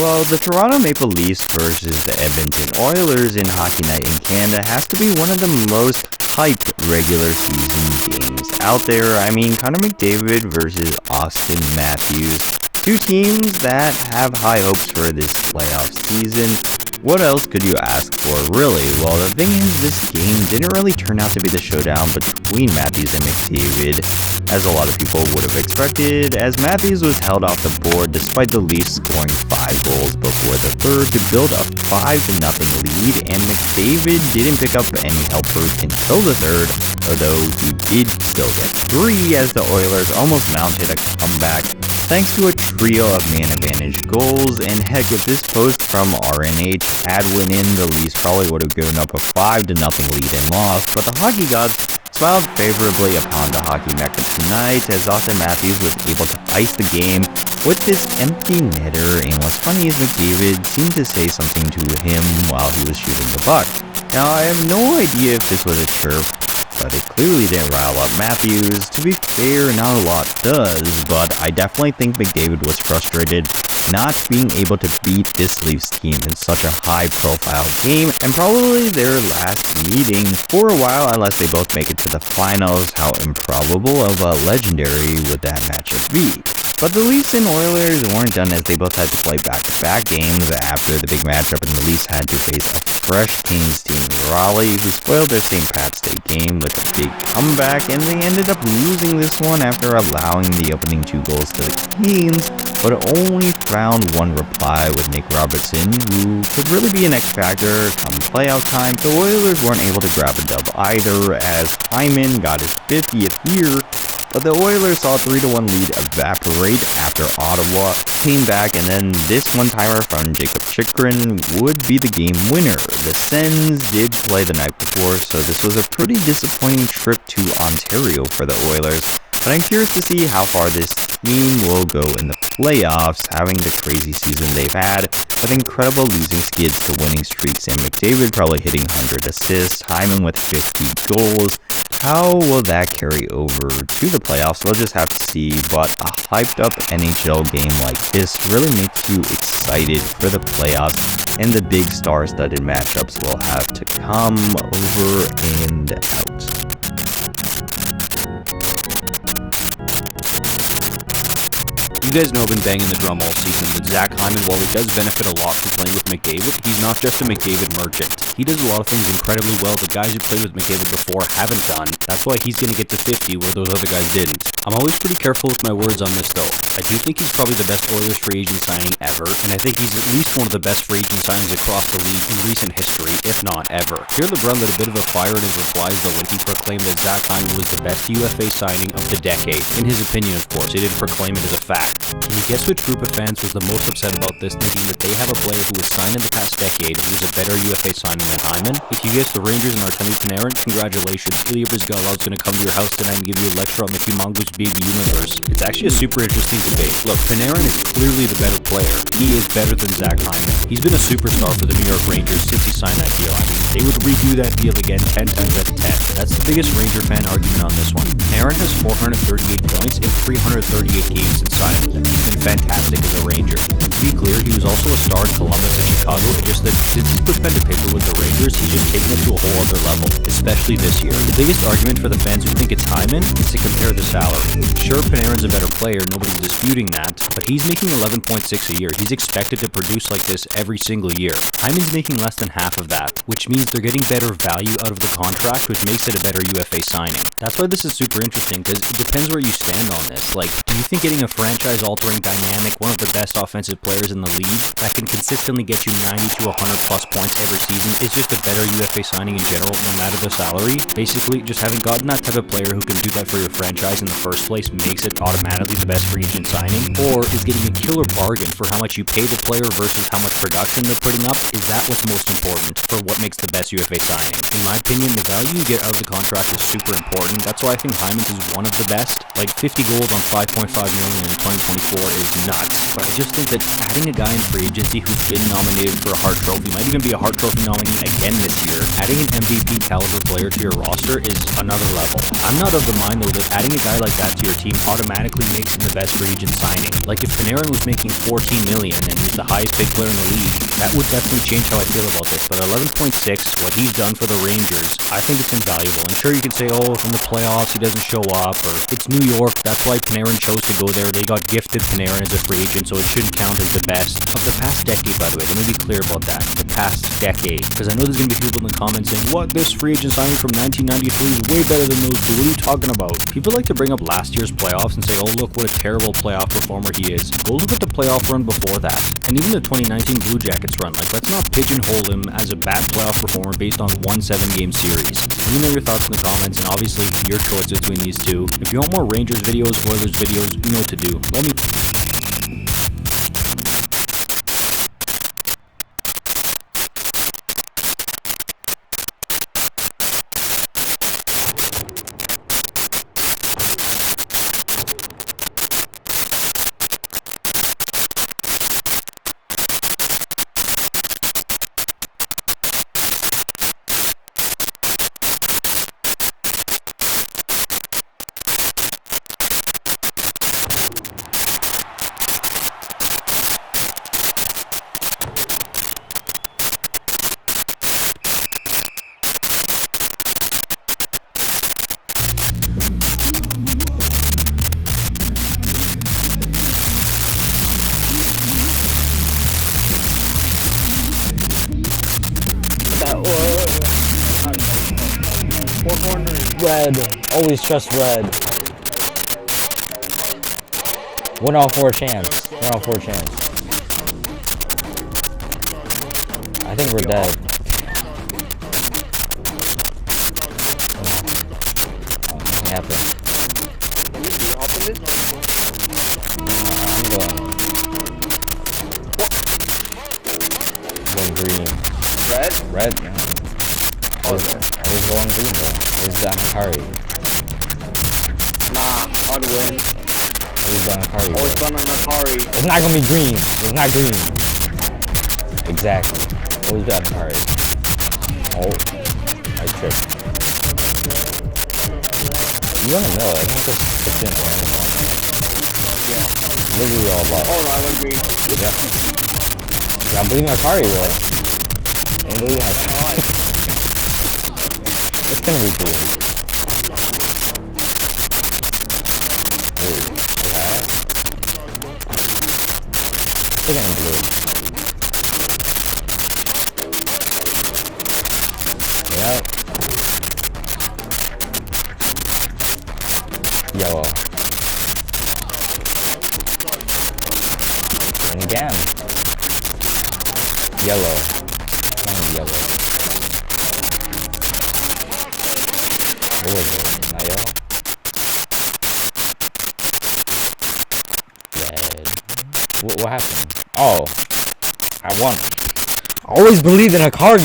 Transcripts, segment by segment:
Well, the Toronto Maple Leafs versus the Edmonton Oilers in Hockey Night in Canada has to be one of the most hyped regular season games out there. I mean, Connor McDavid versus Austin Matthews. Two teams that have high hopes for this playoff season. What else could you ask for, really? Well, the thing is, this game didn't really turn out to be the showdown between Matthews and McDavid, as a lot of people would have expected, as Matthews was held off the board despite the Leafs scoring 5 goals before the third to build a 5-0 lead, and McDavid didn't pick up any helpers until the third, although he did still get 3 as the Oilers almost mounted a comeback thanks to a trio of man advantage goals. And heck, if this post from RNH had went in, the Leafs probably would have given up a 5-0 lead and lost, but the hockey gods smiled favorably upon the hockey mecca tonight as Austin Matthews was able to ice the game with this empty netter, and what's funny is McDavid seemed to say something to him while he was shooting the puck. Now, I have no idea if this was a chirp, but it clearly didn't rile up Matthews. To be fair, not a lot does, but I definitely think McDavid was frustrated not being able to beat this Leafs team in such a high-profile game, and probably their last meeting for a while unless they both make it to the finals. How improbable of a legendary would that matchup be? But the Leafs and Oilers weren't done, as they both had to play back-to-back games after the big matchup, and the Leafs had to face a fresh Canes team in Raleigh, who spoiled their St. Pat's Day game with a big comeback, and they ended up losing this one after allowing the opening 2 goals to the Canes, but only found one reply with Nick Robertson, who could really be an X-factor come playoff time. The Oilers weren't able to grab a dub either, as Hyman got his 50th here, but the Oilers saw a 3-1 lead evaporate after Ottawa came back, and then this one-timer from Jacob Chychrun would be the game winner. The Sens did play the night before, so this was a pretty disappointing trip to Ontario for the Oilers, but I'm curious to see how far this team will go in the playoffs, having the crazy season they've had, with incredible losing skids to winning streaks, and McDavid probably hitting 100 assists, Hyman with 50 goals. How will that carry over to the playoffs? We'll just have to see, but a hyped up NHL game like this really makes you excited for the playoffs and the big star-studded matchups we'll have to come. Over and out. You guys know I've been banging the drum all season that Zach Hyman, while he does benefit a lot from playing with McDavid, he's not just a McDavid merchant. He does a lot of things incredibly well the guys who played with McDavid before haven't done. That's why he's going to get to 50 where those other guys didn't. I'm always pretty careful with my words on this though. I do think he's probably the best Oilers free agent signing ever, and I think he's at least one of the best free agent signings across the league in recent history, if not ever. Here LeBron lit a bit of a fire in his replies though when he proclaimed that Zach Hyman was the best UFA signing of the decade. In his opinion, of course, he didn't proclaim it as a fact. Can you guess which group of fans was the most upset about this, thinking that they have a player who was signed in the past decade who was a better UFA signing than Hyman? If you guessed the Rangers and Artemi Panarin, congratulations. Ilya Bryzgalov's going to come to your house tonight and give you a lecture on the humongous big universe. It's actually a super interesting debate. Look, Panarin is clearly the better player. He is better than Zach Hyman. He's been a superstar for the New York Rangers since he signed that deal. I mean, they would redo that deal again 10 times out of 10. That's the biggest Ranger fan argument on this one. Panarin has 438 points in 338 games since signing. He's been fantastic as a Ranger. To be clear, he was also a star in Columbus and Chicago, it's just that since he's put pen to paper with the Rangers, he's just taken it to a whole other level, especially this year. The biggest argument for the fans who think it's Hyman is to compare the salary. Sure, Panarin's a better player, nobody's disputing that, but he's making 11.6 a year. He's expected to produce like this every single year. Hyman's making less than half of that, which means they're getting better value out of the contract, which makes it a better UFA signing. That's why this is super interesting, because it depends where you stand on this. Like, do you think getting a franchise-altering dynamic, one of the best offensive players in the league, that can consistently get you 90 to 100 plus points every season is just a better UFA signing in general, no matter the salary? Basically, just having gotten that type of player who can do that for your franchise in the first place makes it automatically the best free agent signing? Or is getting a killer bargain for how much you pay the player versus how much production they're putting up, is that what's most important for what makes the best best UFA signing. In my opinion, the value you get out of the contract is super important. That's why I think Hyman is one of the best. Like 50 goals on 5.5 million in 2024 is nuts. But I just think that adding a guy in free agency who's been nominated for a Hart Trophy, might even be a Hart Trophy nominee again this year, adding an MVP caliber player to your roster is another level. I'm not of the mind though that adding a guy like that to your team automatically makes him the best free agent signing. Like if Panarin was making 14 million and he's the highest paid player in the league, that would definitely change how I feel about this. But 11.6, what he's done for the Rangers, I think it's invaluable. And sure, you could say, oh, in the playoffs he doesn't show up, or it's New York, that's why Panarin chose to go there. They got gifted Panarin as a free agent, so it shouldn't count as the best of the past decade, by the way. Let me be clear about that. The past decade. Because I know there's going to be people in the comments saying, what, this free agent signing from 1993 is way better than those two. What are you talking about? People like to bring up last year's playoffs and say, oh, look what a terrible playoff performer he is. Go look at the playoff run before that. And even the 2019 Blue Jackets run. Like, let's not pigeonhole him as a bad playoff performer based on one 7-game series. Let me know your thoughts in the comments, and obviously your choice between these two. If you want more Rangers videos, Oilers videos, you know what to do. Let me... Red. Always trust red. 1 on 4 chance. 1 on 4 chance. I think we're dead. Oh, nothing happened. I'm going green. Red? Yeah. Always going green though. Where's Akari? Nah, I'd win. Where's Akari? Always done on Akari. It's not gonna be green. It's not green. Exactly. Always done Akari. Oh, I tripped. You wanna know? I think just put in random one. Yeah. Literally all about. Oh no, I went green. Yep. Yeah, I'm believing Akari though. I'm believing Akari. It's gonna be blue. Oh, yeah. It's gonna be blue. Yep. Yellow. And again. Yellow. Kind of yellow. What was it? Not yellow? Red. What happened? Oh. I won. I always believed in a card.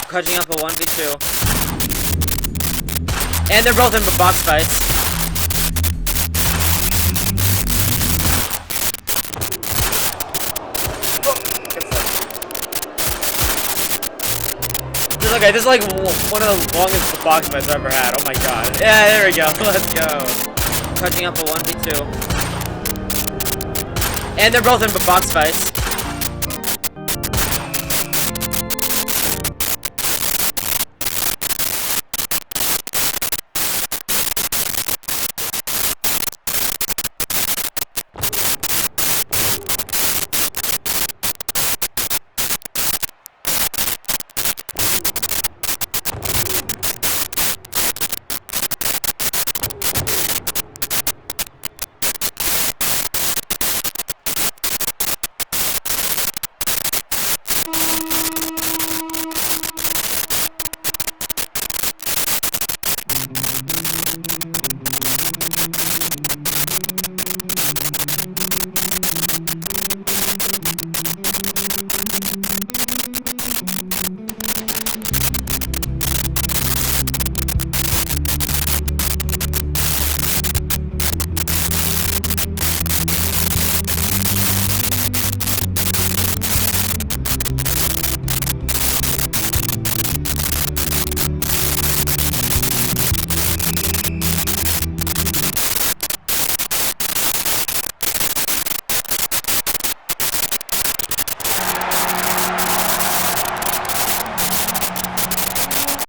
Catching up a 1v2. And they're both in box fights. Okay, this is like one of the longest box fights I've ever had. Oh my god. Yeah, there we go. Let's go. Touching up a 1v2. And they're both in box fights.